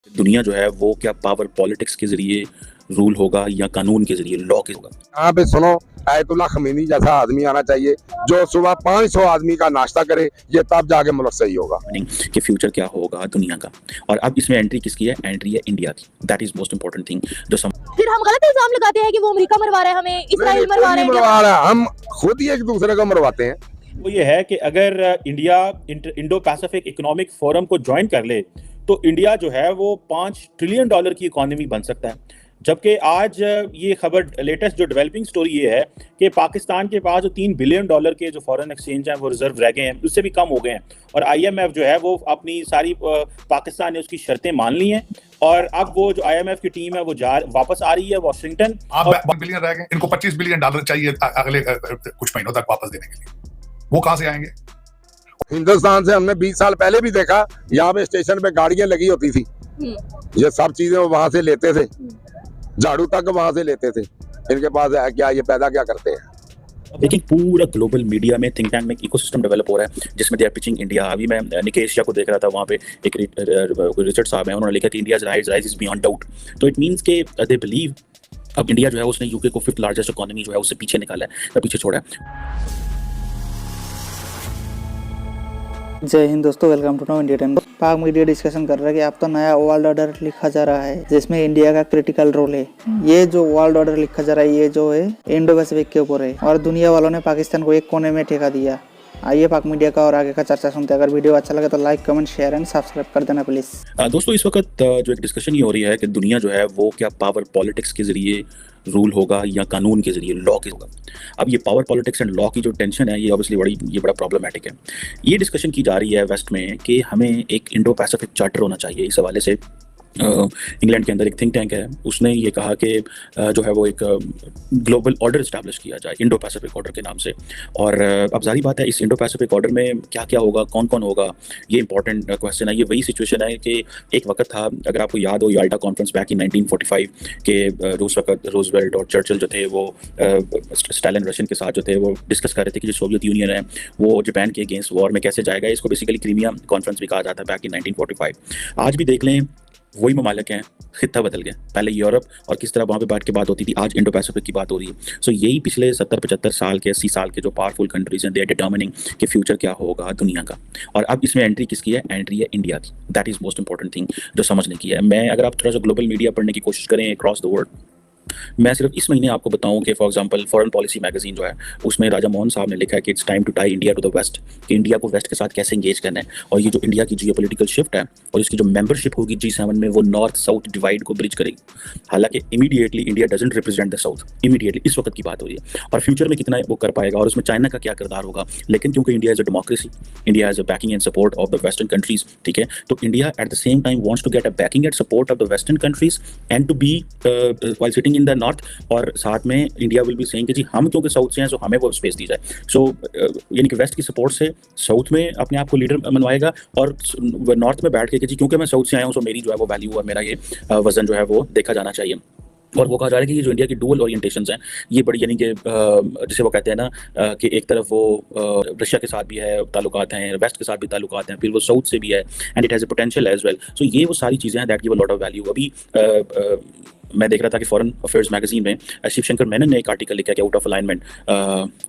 दुनिया जो है वो क्या पावर पॉलिटिक्स के ज़रिए रूल होगा या कानून के ज़रिए लॉ के होगा? यहाँ पे सुनो, आयतुल्ला खमीनी जैसा आदमी आना चाहिए जो सुबह 500 आदमी का नाश्ता करे, ये तब जाके मुल्क सही होगा। कि फ्यूचर क्या होगा दुनिया का। और अब इसमें एंट्री किसकी है? एंट्री है इंडिया की। That is most important thing. फिर हम गलत इल्जाम लगाते हैं कि वो अमेरिका मरवा रहा है, हमें इसराइल मरवा रहा है। हम खुद ही एक दूसरे को मरवाते हैं। वो ये है कि अगर India Indo Pacific economic forum को ज्वाइन कर ले तो इंडिया जो है वो $5 ट्रिलियन की इकोनॉमी बन सकता है। जबकि आज ये खबर लेटेस्ट जो डेवलपिंग स्टोरी ये है कि पाकिस्तान के पास जो $3 बिलियन के जो फॉरेन एक्सचेंज हैं वो रिजर्व रह गए हैं, उससे भी कम हो गए हैं। और IMF जो है वो अपनी सारी पाकिस्तान ने उसकी शर्तें मान ली हैं और अब वो जो IMF की टीम है वो वापस आ रही है वाशिंगटन। अब बिलियन रह गए, इनको $25 बिलियन चाहिए अगले कुछ महीनों तक वापस देने के लिए। वो कहां से आएंगे? हिंदुस्तान से हमने 20 साल पहले भी देखा, यहाँ पे स्टेशन पे गाड़ियां लगी होती थी, ये सब चीजें वो वहां से लेते थे, झाड़ू तक वहां से लेते थे। इनके पास है क्या? ये पैदा क्या करते हैं? लेकिन पूरा ग्लोबल मीडिया में थिंक टैंक में इकोसिस्टम डेवलप हो रहा है जिसमें दे आर पिचिंग इंडिया। अभी मैं निकेश को देख रहा था, वहाँ पे एक रिचर्ड साहब है, उन्होंने लिखा कि India's rise is beyond doubt. तो इट मींस के दे बिलीव अब इंडिया जो है उसने यूके को 5th लार्जेस्ट इकोनॉमी जो है उससे पीछे निकाला है, पीछे छोड़ा है। जय हिंद दोस्तों, welcome to now India time. Pak media discussion कर रहा है कि अब तो नया वर्ल्ड ऑर्डर लिखा जा रहा है जिसमें इंडिया का क्रिटिकल रोल है। ये जो वर्ल्ड ऑर्डर लिखा जा रहा है ये जो है इंडो पैसिफिक के ऊपर है और दुनिया वालों ने पाकिस्तान को एक कोने में ठेका दिया। आइए पाक मीडिया का और आगे का चर्चा सुनते हैं। अगर वीडियो अच्छा लगे तो like, comment, share and subscribe कर देना प्लीज। दोस्तों, इस वक्त जो एक डिस्कशन ये हो रही है कि दुनिया जो है वो क्या पावर पॉलिटिक्स के जरिए रूल होगा या कानून के जरिए लॉ के होगा। अब ये पावर पॉलिटिक्स एंड लॉ की जो टेंशन है ये ऑब्वियसली बड़ा प्रॉब्लमैटिक है। ये डिस्कशन की जा रही है वेस्ट में कि हमें एक इंडो पैसिफिक चार्टर होना चाहिए। इस हवाले से इंग्लैंड के अंदर एक थिंक टैंक है, उसने ये कहा कि जो है वो एक ग्लोबल ऑर्डर इस्टेब्लिश किया जाए इंडो पैसिफिक ऑर्डर के नाम से। और अब जारी बात है इस इंडो पैसिफिक ऑर्डर में क्या क्या होगा, कौन कौन होगा, ये इंपॉर्टेंट क्वेश्चन है। ये वही सिचुएशन है कि एक वक्त था, अगर आपको याद हो, याल्टा कॉन्फ्रेंस बैक इन 1945 के उस वक्त रूजवेल्ट और चर्चिल जो थे वो स्टालिन रशियन के साथ जो थे वो डिस्कस कर रहे थे कि जो सोवियत यूनियन है वो जापान के अगेंस्ट वॉर में कैसे जाएगा। इसको बेसिकली क्रीमिया कॉन्फ्रेंस भी कहा जाता है बैक इन 1945। आज भी देख लें वही ममालिक हैं, खित्ता बदल गया। पहले यूरोप और किस तरह वहाँ पे बैठ के बात होती थी, आज इंडो पैसिफिक की बात हो रही है। सो यही पिछले 70-75 साल के 80 साल के जो पावरफुल कंट्रीज हैं, दे आर डिटर्मिनिंग कि फ्यूचर क्या होगा दुनिया का। और अब इसमें एंट्री किसकी है? एंट्री है इंडिया की। That is most important thing जो समझने की है। मैं अगर आप थोड़ा सा ग्लोबल मीडिया पढ़ने की कोशिश करें अक्रॉस द वर्ल्ड, मैं सिर्फ इस महीने आपको बताऊं कि for example foreign policy magazine जो है उसमें राजा मोहन साहब ने लिखा है कि it's time to tie India to the west, कि इंडिया को वेस्ट के साथ कैसे एंगेज करना है। और ये जो इंडिया की जियोपॉलिटिकल शिफ्ट है और इसकी जो मेंबरशिप होगी G7 में, वो नॉर्थ साउथ डिवाइड को ब्रिज करेगी। हालांकि immediately India doesn't represent the south, immediately इस वक्त की बात हो रही है। और फ्यूचर में कितना वो कर पाएगा और उसमें चाइना का क्या किरदार होगा। लेकिन क्योंकि India as a democracy, India as a backing and support of the western countries, ठीक है, तो India at the same time wants to get a backing and support of the western countries and to be while sitting in the north. और साथ में India will be saying कि जी हम क्योंकि south से हैं सो हमें वो स्पेस दी जाए। सो यानी कि वेस्ट की सपोर्ट से साउथ में अपने आप को लीडर मनवाएगा और नॉर्थ में बैठ के कि जी क्योंकि मैं साउथ से आया हूँ सो मेरी जो है वो वैल्यू और मेरा ये वजन जो है वो देखा जाना चाहिए। और वो कहा जा रहा है कि ये जो इंडिया की डुअल ओरिएंटेशंस हैं ये बड़ी, यानी कि जिसे वो कहते हैं ना कि एक तरफ वो रशिया के साथ भी है ताल्लुकात हैं, वेस्ट के साथ भी ताल्लुकात हैं, फिर वो साउथ से भी है and it has a potential as well. So ये वो सारी चीज़ें हैं that give a lot of value. अभी मैं देख रहा था कि फॉरेन अफेयर्स मैगजीन में शिव शंकर मेनन ने एक आर्टिकल लिखा कि आउट ऑफ अलाइनमेंट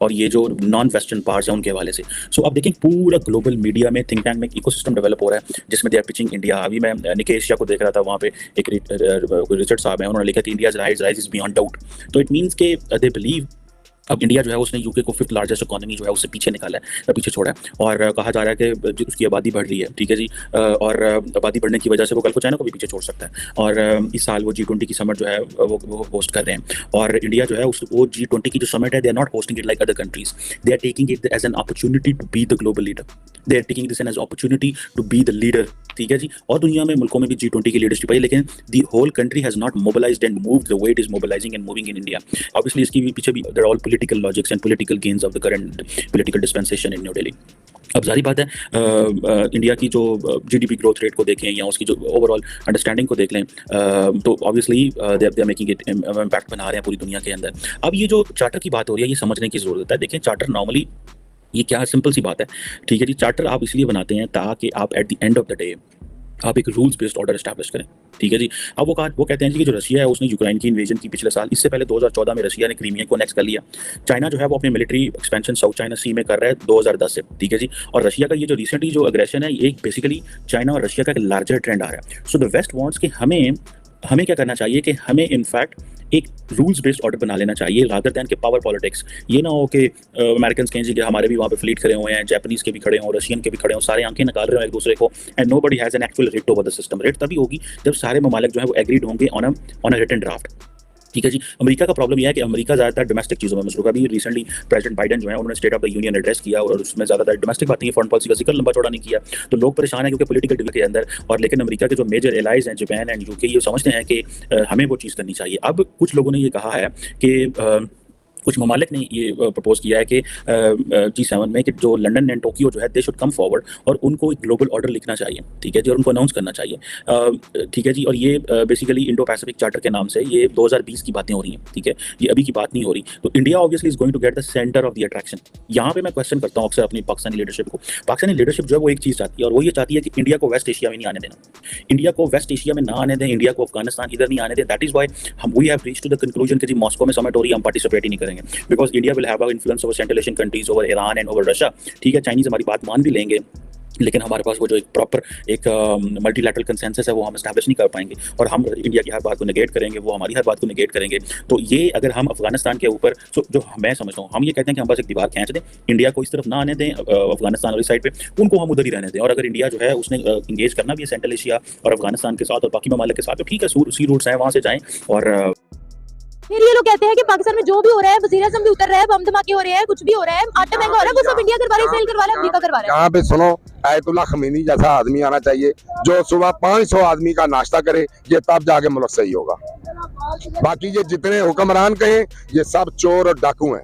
और ये जो नॉन वेस्टर्न पार्ट्स हैं उनके हवाले से। सो अब देखें पूरा ग्लोबल मीडिया में थिंक टैंक में इकोसिस्टम डेवलप हो रहा है जिसमें दे आर पिचिंग इंडिया। अभी मैं निकेश को देख रहा था, वहाँ पे एक रिचर्ड साहब है, उन्होंने लिखा कि India's rise is beyond doubt. तो इट मीन्स के दे बिलीव अब इंडिया जो है उसने यूके को 5th लार्जेस्ट इकोनॉमी जो है उससे पीछे निकाला है, पीछे छोड़ा है। और कहा जा रहा है कि उसकी आबादी बढ़ रही है, ठीक है जी, और आबादी बढ़ने की वजह से वो कल को चाइना को भी पीछे छोड़ सकता है। और इस साल वो G20 की समिट जो है वो होस्ट कर रहे हैं और इंडिया जो है वो G20 की जो समिट है they are not hosting it like other countries, they are taking it as an opportunity to be the global leader, they are taking this as opportunity to be the leader, ठीक है जी। और दुनिया में मुल्कों में भी G20 की leadership है, लेकिन the whole country has not mobilised and moved the way it is mobilising and moving in India. Obviously इसकी भी पीछे भी there are all political logics and political gains of the current political dispensation in New Delhi. अब जारी बात है India की जो GDP ग्रोथ रेट को देखें या उसकी जो ओवरऑल अंडरस्टैंडिंग को देख लें तो obviously they are making it impact बना रहे हैं पूरी दुनिया के अंदर। अब ये जो चार्टर की बात हो रही है ये समझने की ज़रूरत है। देखिए चार्टर नॉर्मली ये क्या सिंपल सी बात है, ठीक है जी। चार्टर आप इसलिए बनाते हैं ताकि आप at the end of the day आप एक रूल्स बेस्ड ऑर्डर एस्टैब्लिश करें, ठीक है जी। अब वो कहते हैं जी कि जो रशिया है उसने यूक्रेन की इन्वेजन की पिछले साल, इससे पहले 2014 में रशिया ने क्रीमिया को नेक्स्ट कर लिया। चाइना जो है वो अपनी मिलिट्री एक्सपेंशन साउथ चाइना सी में कर रहा है 2010 से, ठीक है जी। और रशिया का ये जो रिसेंटली जो अग्रेशन है ये बेसिकली चाइना और रशिया का एक लार्जर ट्रेंड आ रहा है। सो द वेस्ट वांट्स कि हमें क्या करना चाहिए कि हमें इनफैक्ट एक रूल्स बेस्ड ऑर्डर बना लेना चाहिए रादर दैन के पावर पॉलिटिक्स। ये ना हो कि अमेरिकन कहें जी कि हमारे भी वहाँ पे फ्लीट खड़े हुए हैं, जापानीज के भी खड़े हों, रशियन के भी खड़े हों, सारे आंखें निकाल रहे हो एक दूसरे को, and nobody has an actual writ over the system. Writ तभी होगी जब सारे ममालिक जो है वो एग्रीड होंगे ऑन अ रिटन ड्राफ्ट, ठीक है जी। अमेरिका का प्रॉब्लम यह है कि अमेरिका ज़्यादातर डोमेस्टिक चीज़ों में मसरूफ है। अभी रिसेंटली प्रेसिडेंट बाइडन जो है उन्होंने state of the union address किया और उसमें ज़्यादातर डोमेस्टिक बातें, फॉरेन पॉलिसी का जिक्र लंबा चौड़ा नहीं किया, तो लोग परेशान हैं क्योंकि पॉलिटिकल डिबेट के अंदर। और लेकिन अमेरिका के जो मेजर एलाइज हैं जापान एंड यूके, ये समझते हैं कि हमें वो चीज़ करनी चाहिए। अब कुछ लोगों ने ये कहा है कि कुछ ममालिक ने ये प्रपोज किया है कि G7 में कि जो लंदन एंड टोक्यो जो है दे शुड कम फॉरवर्ड और उनको एक ग्लोबल ऑर्डर लिखना चाहिए, ठीक है जी, और उनको अनाउंस करना चाहिए, ठीक है जी। और ये बेसिकली इंडो पैसिफिक चार्टर के नाम से ये 2020 की बातें हो रही हैं, ठीक है, ये अभी की बात नहीं हो रही। तो India obviously is going to get the centre of the attraction. यहाँ पे मैं क्वेश्चन करता हूँ अक्सर अपनी पाकिस्तानी लीडरशिप को। पाकिस्तानी लीडरशिप जो है वो एक चीज़ चाहती है और वो ये चाहती है कि इंडिया को वेस्ट एशिया में नहीं आने देना, इंडिया को वेस्ट एशिया में ना आने दें, इंडिया को अफगानिस्तान इधर नहीं आने दें। That is why we have reached to the conclusion कि जी मॉस्को में समिट हो रही है, हम पार्टिसिपेट ही नहीं करेंगे, because India will have an influence over Central Asian countries, over Iran and over Russia, ठीक है। चाइनीज हमारी बात मान भी लेंगे लेकिन हमारे पास वो जो एक प्रॉपर एक मल्टीलैटरल कंसेंसस है वो हम एस्टैब्लिश नहीं कर पाएंगे, और हम इंडिया की हर बात को नेगेट करेंगे, वो हमारी हर बात को नेगेट करेंगे। तो ये अगर हम अफगानिस्तान के ऊपर जो मैं समझता हूँ, हम ये कहते हैं कि हम बस एक दीवार खींच दें, इंडिया को इस तरफ ना आने दें, अफगानिस्तान वाली साइड पे उनको हम उधर ही रहने दें। और अगर इंडिया जो है उसने इंगेज करना भी है सेंट्रल एशिया और अफगानिस्तान के साथ और बाकी ममालिक के साथ, तो ठीक है, सी रूट्स हैं वहाँ से जाएँ। और फिर ये लोग कहते हैं कि पाकिस्तान में जो भी हो रहा है, वज़ीर आज़म भी उतर रहा है, बम धमाके हो रहे हैं, कुछ भी हो रहा है, आटा महंगा हो रहा है, वो सब इंडिया करवा रहा है, सेल करवा रहा है, अमेरिका करवा रहा है। यहाँ पे सुनो, आयतुल्ला खमीनी जैसा आदमी आना चाहिए जो सुबह 500 आदमी का नाश्ता करे, ये तब जाके मुल्क सही होगा। बाकी ये जितने हुक्मरान कहें ये सब चोर और डाकू हैं,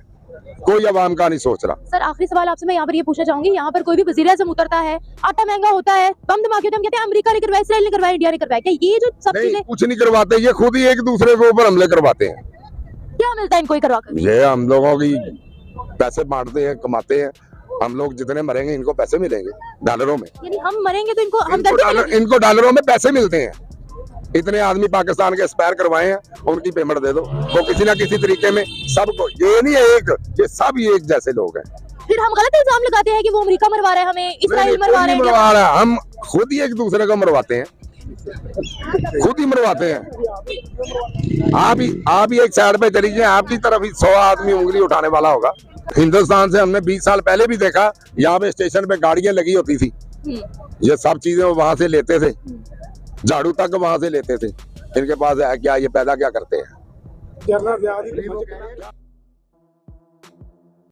कोई अवाम का नहीं सोच रहा। सर आखिरी सवाल आपसे मैं यहाँ पर ये पूछना चाहूंगी, यहाँ पर कोई भी वज़ीर आज़म उतरता है, आटा महंगा होता है, बम धमाके होते हैं, हम कहते हैं अमेरिका ने करवाया, इसराइल ने करवाया, इंडिया ने करवाया, क्या ये जो सब चीजें कुछ नहीं करवाते, ये खुद ही एक दूसरे के ऊपर हमले करवाते हैं। क्या मिलता है इनको ही करवा कर? ये हम लोगों की पैसे बांटते हैं, कमाते हैं, हम लोग जितने मरेंगे इनको पैसे मिलेंगे डॉलरों में, यानी हम मरेंगे तो इनको इनको डॉलरों में पैसे मिलते हैं। इतने आदमी पाकिस्तान के एक्सपायर करवाए हैं, उनकी पेमेंट दे दो, वो किसी ना किसी तरीके में सबको, ये नहीं है एक, ये सब एक जैसे लोग हैं। फिर हम गलत इल्जाम लगाते हैं कि वो अमेरिका मरवा रहा है हमें, इसराइल मरवा रहा है, हम खुद ही एक दूसरे को मरवाते हैं, खुद ही मरवाते हैं। आप ही एक साइड पे चली जाए, आपकी तरफ ही 100 आदमी उंगली उठाने वाला होगा। हिंदुस्तान से हमने 20 साल पहले भी देखा, यहाँ पे स्टेशन पे गाड़ियां लगी होती थी, ये सब चीजें वो वहां से लेते थे, झाड़ू तक वहां से लेते थे। इनके पास है क्या, ये पैदा क्या करते हैं?